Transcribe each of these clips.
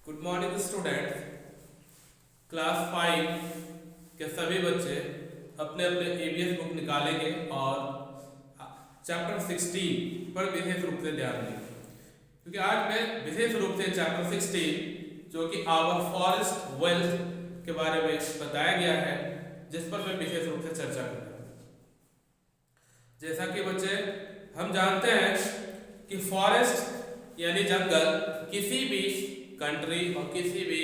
Good morning students. Class 5 के सभी बच्चे अपने अपने एबीएस बुक निकालेंगे और चैप्टर 16 पर विशेष रूप से ध्यान देंगे, क्योंकि आज मैं विशेष रूप से चैप्टर 16 जो कि आवर फॉरेस्ट वेल्थ के बारे में बताया गया है, जिस पर मैं विशेष रूप से चर्चा करूँगा। जैसा कि बच्चे हम जानते हैं कि फॉरेस्ट यानी जंगल किसी भी कंट्री और किसी भी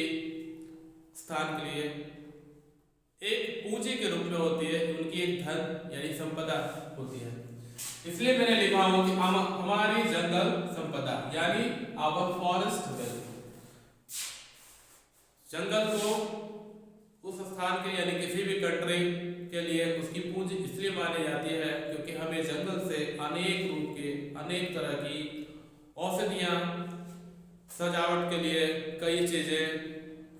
स्थान के लिए एक पूंजी के रूप में होती है, उनकी एक धन यानी संपदा होती है। इसलिए मैंने लिखा हो कि हमारी जंगल संपदा यानी आवर फॉरेस्ट वेल्थ। जंगल को उस स्थान के यानी किसी भी कंट्री के लिए उसकी पूंजी इसलिए मानी जाती है क्योंकि हमें जंगल से अनेक रूप के अनेक तरह की औषधियाँ, सजावट के लिए कई चीज़ें,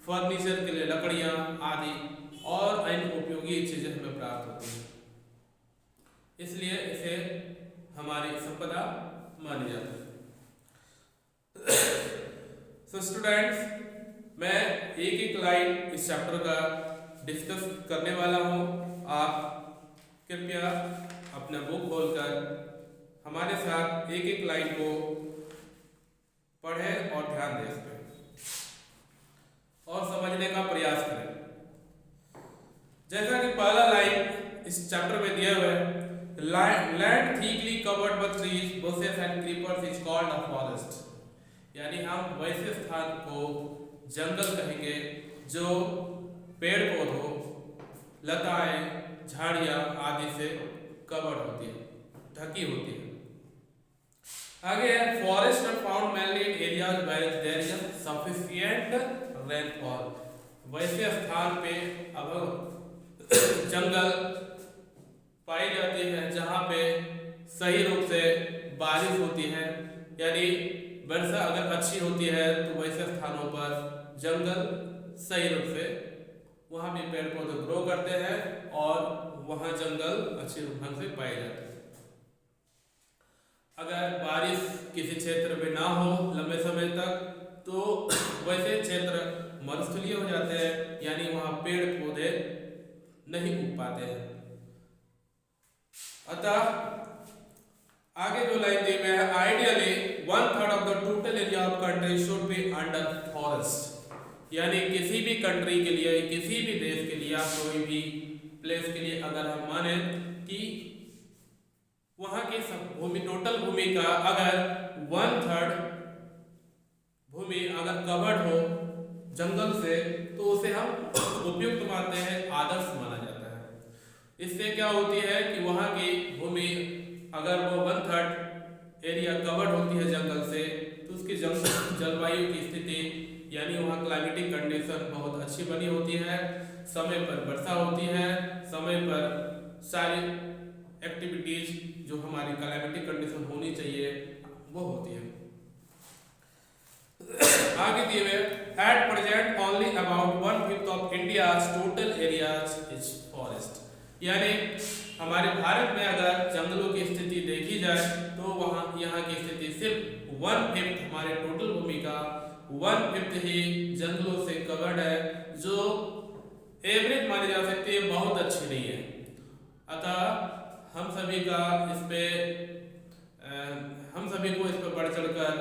फर्नीचर के लिए लकड़ियाँ आदि और अन्य उपयोगी चीज़ें हमें प्राप्त होती हैं, इसलिए इसे हमारी संपदा मानी जाती है। सो स्टूडेंट्स, मैं एक एक लाइन इस चैप्टर का डिस्कस करने वाला हूँ। आप कृपया अपना बुक खोलकर हमारे साथ एक एक लाइन को पढ़ें और ध्यान दें इस पर और समझने का प्रयास करें। जैसा कि पहला लाइन इस चैप्टर में दिया हुआ है, land thickly covered with trees, bushes and creepers is called a forest. यानी हम वैसे स्थान को जंगल कहेंगे जो पेड़ पौधों, लताएं, झाड़ियां आदि से कवर्ड होती है, ढकी होती है। आगे है, forest are found mainly in areas where there is sufficient rainfall. वैसे स्थान पे अब जंगल पाई जाती है जहाँ पे सही रूप से बारिश होती है, यानी वर्षा अगर अच्छी होती है तो वैसे स्थानों पर जंगल सही रूप से वहाँ भी पेड़ पौधे ग्रो करते हैं और वहाँ जंगल अच्छे ढंग से पाए जाते हैं। अगर बारिश किसी क्षेत्र में ना हो लंबे समय तक तो वैसे क्षेत्र मरुस्थलीय हो जाते हैं, यानी वहाँ पेड़ पौधे नहीं उग पाते हैं। अतः आगे जो लाइन दी हुई है, ideally 1/3 of the total area of country should be under forest. यानी किसी भी कंट्री के लिए, किसी भी देश के लिए, कोई भी प्लेस के लिए अगर हम माने कि वहाँ की भूमि, टोटल भूमि का अगर 1/3 भूमि अगर कवर्ड हो जंगल से तो उसे हम उपयुक्त मानते हैं, आदर्श माना जाता है। इससे क्या होती है कि वहाँ की भूमि अगर वो 1/3 एरिया कवर्ड होती है जंगल से तो उसकी जलवायु की स्थिति यानी वहाँ क्लाइमेटिक कंडीशन बहुत अच्छी बनी होती है, समय पर वर्षा होती है, समय पर सारी एक्टिविटीज जो हमारी क्लाइमेटिक कंडीशन होनी चाहिए वो होती है। आगे दिए हुए, at present only about 1/5 of India's total areas is forest. यानी हमारे भारत में अगर जंगलों की स्थिति देखी जाए तो वहाँ यहाँ की स्थिति सिर्फ 1/5 हमारे टोटल भूमि का 1/5 ही जंगलों से कवर्ड है, जो एवरेज मानी जा सकती है, बहुत अच्छी नहीं है। अतः हम सभी को इस पर बढ़ चढ़कर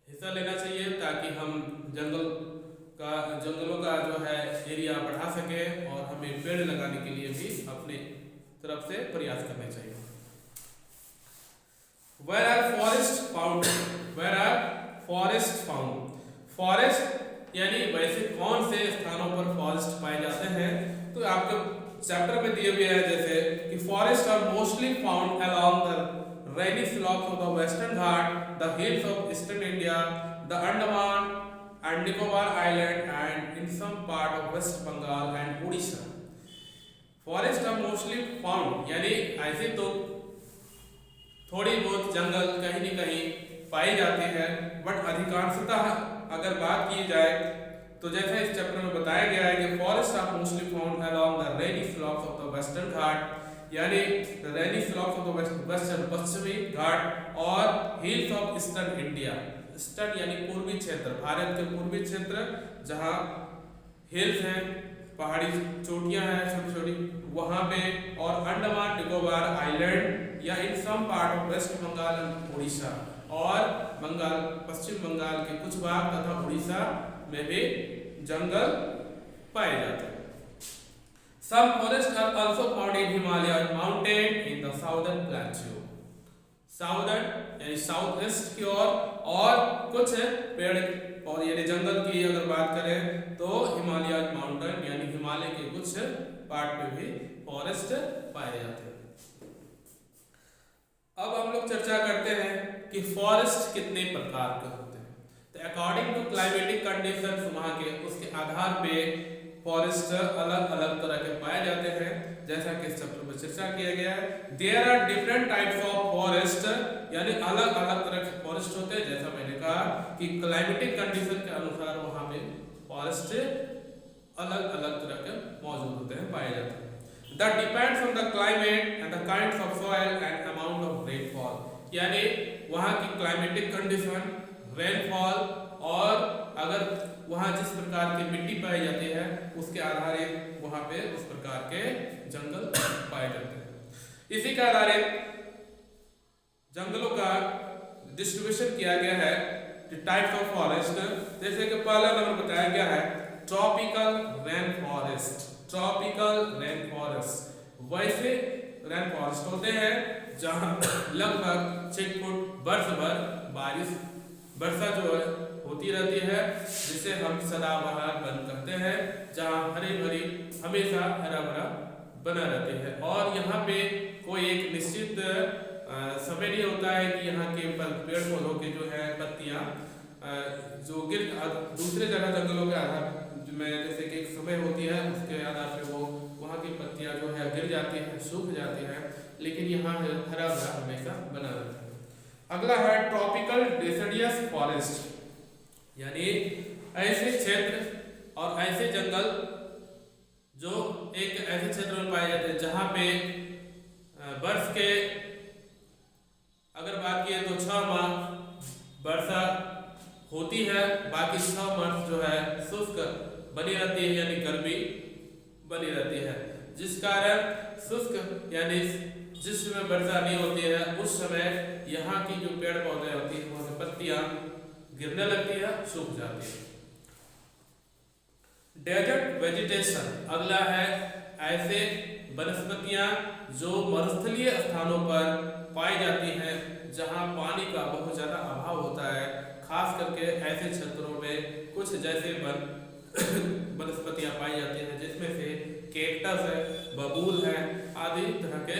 हिस्सा लेना चाहिए ताकि हम जंगलों का जो है एरिया बढ़ा सके और हमें पेड़ लगाने के लिए भी अपनी तरफ से प्रयास करने चाहिए। Where are forests found? Where are forests found? Forest यानी वैसे कौन से स्थानों पर फॉरेस्ट पाए जाते हैं, तो आपके चैप्टर में दिए हुए हैं जैसे कि forest are mostly found along the rainy slopes of the western Ghat, the hills of eastern India, the Andaman and Nicobar island and in some part of waste Bengal and Orissa. Forest are mostly found यानी ऐसे तो थोड़ी बहुत जंगल कहीं न कहीं पाई जाती है, बट अधिकांशतः अगर बात की जाए तो जैसा इस चैप्टर में बताया गया है कि forest are mostly found along the rainy slopes of the western Ghat, यानी rainy slopes of the western पश्चिमी घाट और hills of eastern India, eastern यानी पूर्वी क्षेत्र, भारत के पूर्वी क्षेत्र जहाँ हिल्स हैं, पहाड़ी चोटियां हैं छोटी छोटी, वहाँ पे, और अंडमान निकोबार आइलैंड या in some part of waste Bengal and Orissa, और बंगाल, पश्चिम बंगाल के कुछ भाग तथा उड़ीसा में भी जंगल पाए जाते हैं। Some forests are also found in Himalaya mountain in the southern plateau. Southern यानी साउथ ईस्ट की ओर, और कुछ पेड़ और यानी जंगल की अगर बात करें तो हिमालय माउंटेन यानी हिमालय के कुछ पार्ट में भी फॉरेस्ट पाए जाते हैं। अब हम लोग चर्चा करते हैं कि फॉरेस्ट कितने प्रकार के होते हैं। तो अकॉर्डिंग टू क्लाइमेटिक कंडीशंस वहाँ के उसके आधार पे फॉरेस्ट अलग अलग तरह के पाए जाते हैं, जैसा कि इस चैप्टर में चर्चा किया गया है। There are different types of forest, यानी अलग अलग तरह के फॉरेस्ट होते हैं। जैसा मैंने कहा कि क्लाइमेटिक कंडीशन के अनुसार वहाँ पे फॉरेस्ट अलग अलग तरह के मौजूद होते हैं, पाए जाते हैं। That depends on the climate and the kinds of soil and amount of rainfall, यानी वहाँ की क्लाइमेटिक कंडीशन, रेनफॉल, और अगर वहाँ जिस प्रकार की मिट्टी पाई जाती है उसके आधारित वहाँ पे उस प्रकार के जंगल पाए जाते हैं। इसी के आधारित जंगलों का डिस्ट्रीब्यूशन किया गया है टाइप्स ऑफ फॉरेस्ट। जैसे कि पहला नंबर बताया गया है tropical rain forest. Tropical rain forest वैसे रेन फॉरेस्ट होते हैं जहाँ लगभग 6 फुट वर्ष भर बारिश, वर्षा जो है होती रहती है, जिसे हम सदाबहार वन कहते हैं, जहाँ हरी भरी हमेशा हरा भरा बना रहती है। और यहाँ पे कोई एक निश्चित समय नहीं होता है कि यहाँ के पेड़ पौधों के जो है पत्तियाँ जो गिर दूसरे जगह जंगलों के आधार में, जैसे कि एक समय होती है उसके आधार पे वो वहाँ की पत्तियाँ जो है गिर जाती है, सूख जाती है, लेकिन यहाँ हरा भरा हमेशा बना रहता है। अगला है ट्रॉपिकल डेसिडियस फॉरेस्ट, यानी ऐसे क्षेत्र और ऐसे जंगल जो एक ऐसे क्षेत्र में पाए जाते हैं जहाँ पे वर्ष के अगर बात किए तो 6 माह वर्षा होती है, बाकी 6 माह जो है शुष्क बनी रहती है, यानी गर्मी बनी रहती है, जिस कारण शुष्क यानी जिस समय वर्षा नहीं होती है उस समय यहाँ की जो पेड़ पौधे होती है वहाँ पत्तियां गिरने लगती है, सूख जाती है। डेजर्ट वेजिटेशन अगला है ऐसे वनस्पतियां जो मरुस्थलीय स्थानों पर पाई जाती हैं जहां पानी का बहुत ज्यादा अभाव होता है, खास करके ऐसे क्षेत्रों में कुछ जैसे वनस्पतियां पाई जाती हैं जिसमें से कैक्टस है, बबूल है, आदि तरह के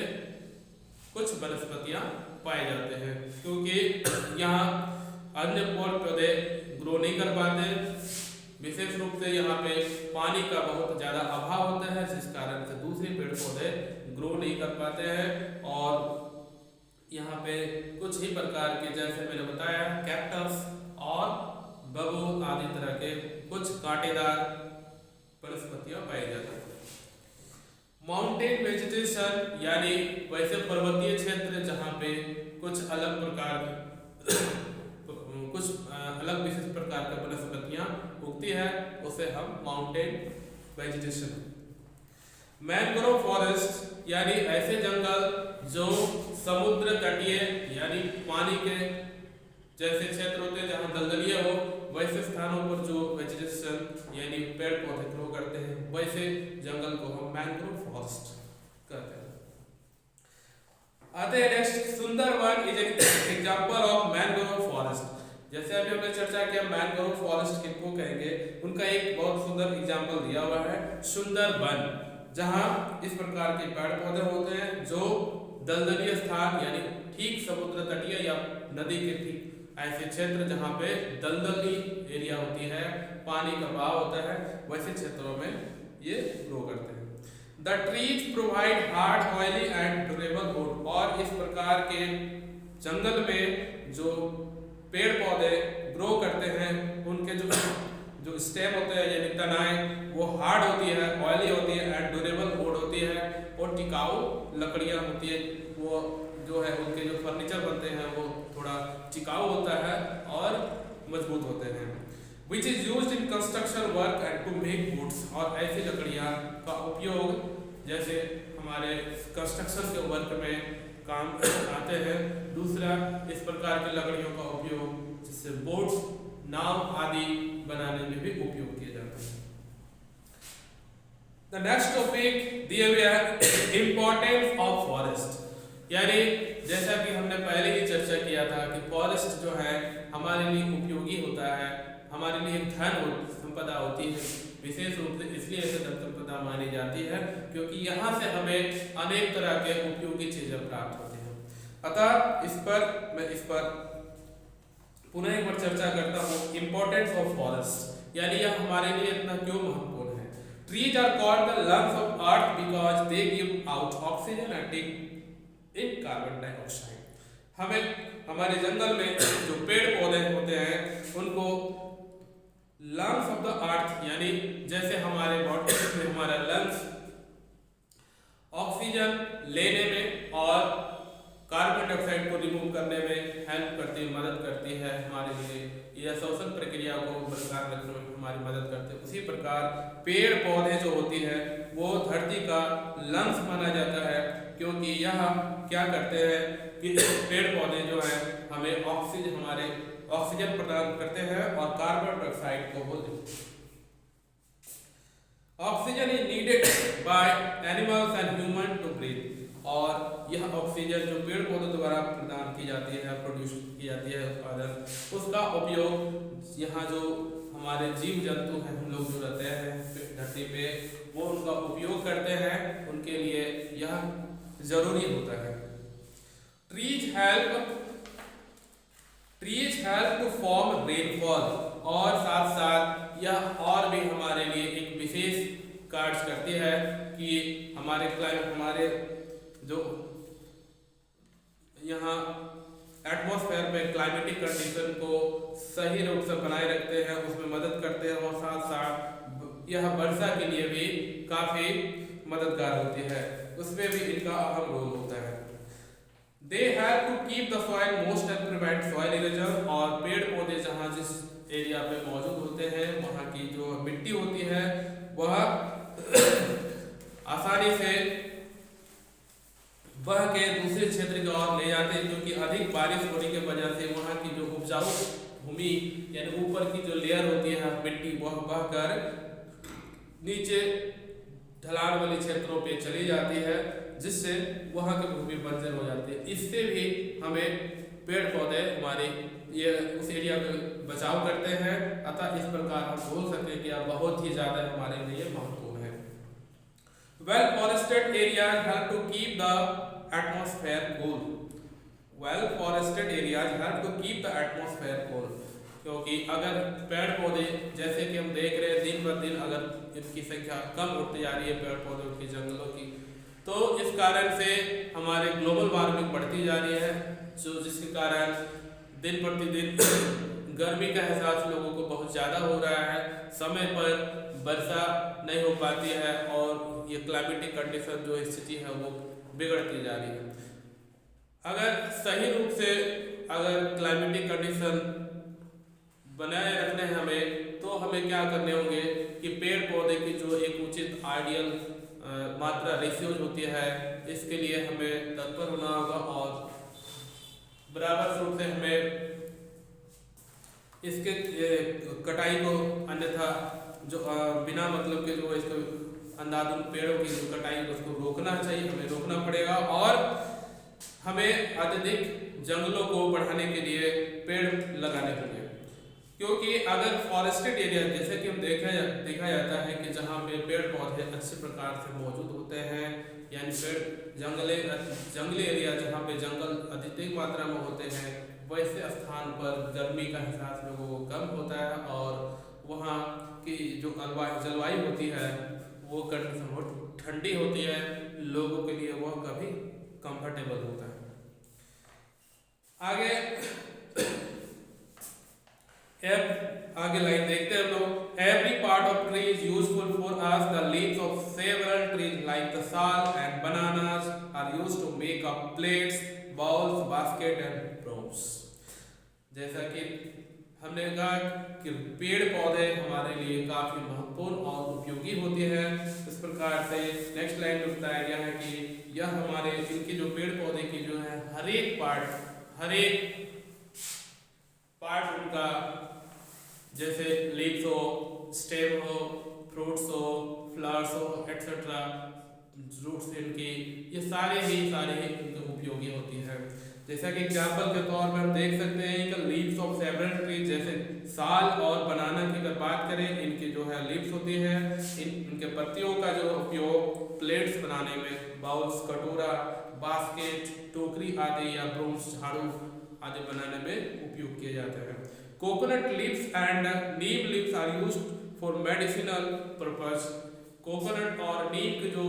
कुछ वनस्पतियां पाए जाते हैं, क्योंकि यहाँ अन्य पेड़ पौधे ग्रो नहीं कर पाते। विशेष रूप से यहाँ पे पानी का बहुत ज़्यादा अभाव होता है, जिस कारण से दूसरे पेड़ पौधे ग्रो नहीं कर पाते हैं। और यहाँ पे कुछ ही प्रकार के जैसे मैंने बताया कैक्टस और बबूल आदि तरह के कुछ कांटेदार वनस्पतियाँ पाई जाती हैं। माउंटेन वेजिटेशन यानी वैसे पर्वतीय क्षेत्र जहाँ पे कुछ अलग प्रकार अलग विशेष प्रकार की वनस्पतियाँ उगती है, उसे हम माउंटेन वेजिटेशन। मैंग्रोव फॉरेस्ट यानी ऐसे जंगल जो समुद्र तटीय यानी पानी के जैसे क्षेत्र होते हैं जहाँ दलदलिया हो, वैसे स्थानों पर जो वेजिटेशन यानी पेड़ पौधे ग्रो करते हैं वैसे जंगल को हम मैंग्रोव फॉरेस्ट कहते हैं। आते हैं next, Sundarban is an example of mangrove forest. जैसे अभी हमने चर्चा किया मैंग्रोव फॉरेस्ट किसको कहेंगे, उनका एक बहुत सुंदर एग्जांपल दिया हुआ है सुंदरवन, जहां इस प्रकार के पेड़ पौधे होते हैं जो दलदली स्थान यानी ठीक समुद्र तटीय या नदी के ठीक ऐसे क्षेत्र जहां पे दलदली एरिया होती है, पानी का बहाव होता है, वैसे क्षेत्रों में ये ग्रो करते हैं। The trees provide hard oily and durable would, और इस प्रकार के जंगल में जो पेड़ पौधे ग्रो करते हैं उनके जो स्टेम होते हैं यानी तनाएं वो हार्ड होती है, ऑयली होती है एंड ड्यूरेबल वुड होती है, और टिकाऊ लकड़ियां होती है। वो जो है उनके जो फर्नीचर बनते हैं वो थोड़ा टिकाऊ होता है और मजबूत होते हैं। Which is used in construction work and to make woods, और ऐसी लकड़ियाँ का उपयोग जैसे हमारे कंस्ट्रक्शन के वर्क में काम आते हैं। दूसरा, इस प्रकार की लकड़ियों का उपयोग जिससे बोट्स, नाव आदि बनाने में भी उपयोग किया जाता है। द नेक्स्ट टॉपिक दिए हुए है इम्पोर्टेंस ऑफ फॉरेस्ट, यानी जैसा कि हमने पहले ही चर्चा किया था कि फॉरेस्ट जो है हमारे लिए उपयोगी होता है, हमारे लिए एक संपदा होती है, विशेष रूप से इसलिए इसे धन संपदा मानी जाती है क्योंकि यहाँ से हमें अनेक तरह के उपयोगी चीजें प्राप्त होती हैं। अतः मैं इस पर पुनः एक बार चर्चा करता हूँ। इम्पोर्टेंस ऑफ फॉरेस्ट, यानी यह हमारे लिए इतना क्यों महत्वपूर्ण है। Trees are called the lungs of Earth because they give out oxygen and take in carbon dioxide. हमें हमारे जंगल में जो पेड़ पौधे होते हैं उनको लंग्स ऑफ द अर्थ, यानी जैसे हमारे बॉडी में हमारा लंग्स ऑक्सीजन लेने में और कार्बन डाइऑक्साइड को रिमूव करने में हेल्प करती है, मदद करती है हमारे लिए, यह श्वसन प्रक्रिया को बरकरार रखने में हमारी मदद करते हैं। उसी प्रकार पेड़ पौधे जो होती है वो धरती का लंग्स माना जाता है क्योंकि यह क्या करते हैं कि पेड़ पौधे जो है हमें ऑक्सीजन प्रदान करते हैं और कार्बन डाइऑक्साइड को वो देते हैं। Oxygen is needed by animals and human to breathe, और यह ऑक्सीजन जो पेड़ पौधों द्वारा प्रदान की जाती है, प्रोड्यूस की जाती है, उत्पादन, उसका उपयोग यहाँ जो हमारे जीव जंतु हैं, हम लोग जो रहते हैं धरती पे, वो उनका उपयोग करते हैं, उनके लिए यह जरूरी होता है। Trees help to form rainfall, और साथ साथ यह और भी हमारे लिए एक विशेष कार्य करती है कि हमारे जो यहाँ एटमॉस्फेयर में क्लाइमेटिक कंडीशन को सही रूप से बनाए रखते हैं, उसमें मदद करते हैं, और साथ साथ यह वर्षा के लिए भी काफी मददगार होती है, उसमें भी इनका अहम रोल होता है। They help to keep the soil moist and prevent soil erosion, और पेड़ पौधे जहाँ जिस एरिया पे मौजूद होते हैं वहाँ की जो मिट्टी होती है वह आसानी से बह के दूसरे क्षेत्र की ओर ले जाते हैं, क्योंकि अधिक बारिश होने की वजह से वहाँ की जो उपजाऊ भूमि यानी ऊपर की जो लेयर होती है मिट्टी वह बहकर नीचे ढलान वाले क्षेत्रों पे चली जाती है, जिससे वहाँ की भूमि बंजर हो जाती है। इससे भी हमें पेड़ पौधे हमारे ये उस एरिया में बचाव करते हैं। अतः इस प्रकार हम बोल सकते हैं कि यह बहुत ही ज़्यादा हमारे लिए महत्वपूर्ण है। Well forested areas help to keep the atmosphere cool. Well forested areas help to keep the atmosphere cool, क्योंकि अगर पेड़ पौधे जैसे कि हम देख रहे हैं दिन ब दिन अगर इनकी संख्या कम होती जा रही है पेड़ पौधों की, जंगलों की, तो इस कारण से हमारे ग्लोबल वार्मिंग बढ़ती जा रही है, जो जिसके कारण दिन प्रतिदिन गर्मी का एहसास लोगों को बहुत ज़्यादा हो रहा है, समय पर वर्षा नहीं हो पाती है और ये क्लाइमेटिक कंडीशन जो स्थिति है वो बिगड़ती जा रही है। अगर सही रूप से अगर क्लाइमेटिक कंडीशन बनाए रखने हैं हमें, तो हमें क्या करने होंगे कि पेड़ पौधे की जो एक उचित आइडियल मात्रा रेशियोज होती है, इसके लिए हमें तत्पर होना होगा और बराबर रूप से हमें इसके कटाई को, अन्यथा जो बिना मतलब के जो इसको अंधाधुन पेड़ों की जो कटाई है उसको रोकना चाहिए, हमें रोकना पड़ेगा, और हमें अत्यधिक जंगलों को बढ़ाने के लिए पेड़ लगाने पड़ेंगे। क्योंकि अगर फॉरेस्टेड एरिया जैसे कि हम देखा जाता है कि जहाँ पे पेड़ पौधे अच्छे प्रकार से मौजूद होते हैं, यानी जंगली एरिया जहाँ पे जंगल अधिक मात्रा में होते हैं, वैसे स्थान पर गर्मी का एहसास लोगों को कम होता है और वहाँ की जो जलवायु होती है वो कंडीशन बहुत ठंडी होती है, लोगों के लिए वह काफ़ी कंफर्टेबल होता है। आगे लाइन देखते हैं हम लोग। Every part of tree is useful for us, the leaves of several trees like the sal and bananas are used to make up plates, bowls, basket and brooms. जैसा कि हमने कहा कि पेड़ पौधे हमारे लिए काफी महत्वपूर्ण और उपयोगी होते हैं। इस प्रकार से नेक्स्ट लाइन में बताया गया है कि यह हमारे इनके जो पेड़ पौधे की जो है हर एक पार्ट उनका, जैसे लीव्स हो, स्टेम हो, फ्रूट्स हो, फ्लावर्स हो, एक्सेट्रा, रूट्स इनकी, ये सारे ही इनके उपयोगी होती है। जैसा कि एग्जाम्पल के तौर पर हम देख सकते हैं कि लीव्स ऑफ सेवरल ट्रीज, जैसे साल और बनाना की अगर बात करें, इनकी जो है लीव्स होती है, इनके पत्तियों का जो उपयोग प्लेट्स बनाने में, बाउल्स, कटोरा, बास्केट, टोकरी आदि या ब्रूम्स, झाड़ू आदि बनाने में उपयोग किए जाते हैं। Coconut leaves and neem leaves are used for medicinal purpose. Coconut और नीम की जो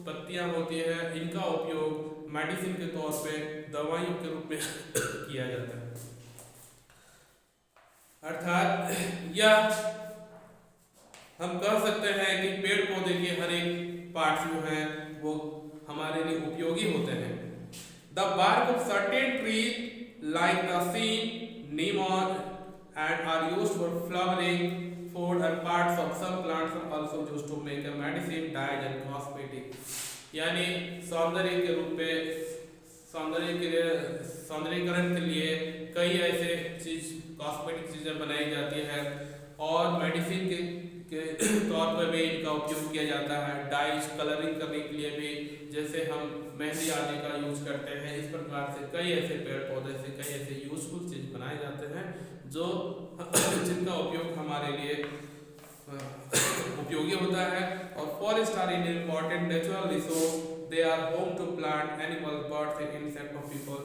पत्तियां होती हैं, इनका उपयोग मेडिसिन के तौर पे, दवाइयों के रूप में किया जाता है। अर्थात यह हम कह सकते हैं कि पेड़ पौधे के हर एक पार्ट जो हैं वो हमारे लिए उपयोगी होते हैं। The bark of certain trees like the sea, neem and are used for flowering, food and parts of some plants are also used to make a medicine, dyes and cosmetic। यानी सौंदर्य के रूप में, सौंदर्यीकरण के लिए कई ऐसे कॉस्मेटिक चीजें बनाई जाती है और मेडिसिन के तौर पर भी इनका उपयोग किया जाता है। डाइज, कलरिंग करने के लिए भी, जैसे हम मेहंदी आदि का यूज करते हैं। इस प्रकार से कई ऐसे पेड़ पौधे से कई ऐसे यूजफुल चीज बनाए जाते हैं जो जिनका उपयोग हमारे लिए उपयोगी होता है। और forest are in important natural resource, they are home to plant, animal, birds and insect of people.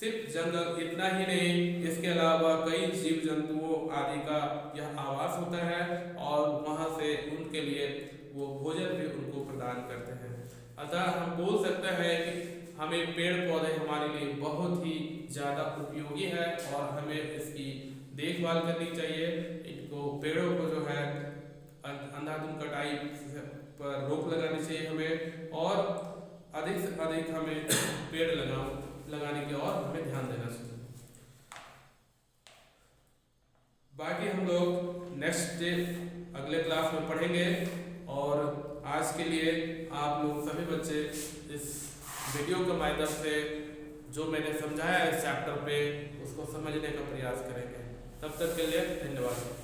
सिर्फ जंगल इतना ही नहीं, इसके अलावा कई जीव जंतुओं आदि का यह आवास होता है और वहाँ से उनके लिए वो भोजन भी उनको प्रदान करते हैं। अतः हम बोल सकते हैं कि हमें पेड़ पौधे हमारे लिए बहुत ही ज़्यादा उपयोगी है और हमें इसकी देखभाल करनी चाहिए। इनको, पेड़ों को जो है अंधाधुंध कटाई पर रोक लगानी चाहिए हमें, और अधिक से अधिक हमें पेड़ लगाने की ओर हमें ध्यान देना चाहिए। बाकी हम लोग नेक्स्ट डे अगले क्लास में पढ़ेंगे। और आज के लिए आप लोग सभी बच्चे इस वीडियो के माध्यम से जो मैंने समझाया इस चैप्टर पे उसको समझने का प्रयास करेंगे। तब तक के लिए धन्यवाद।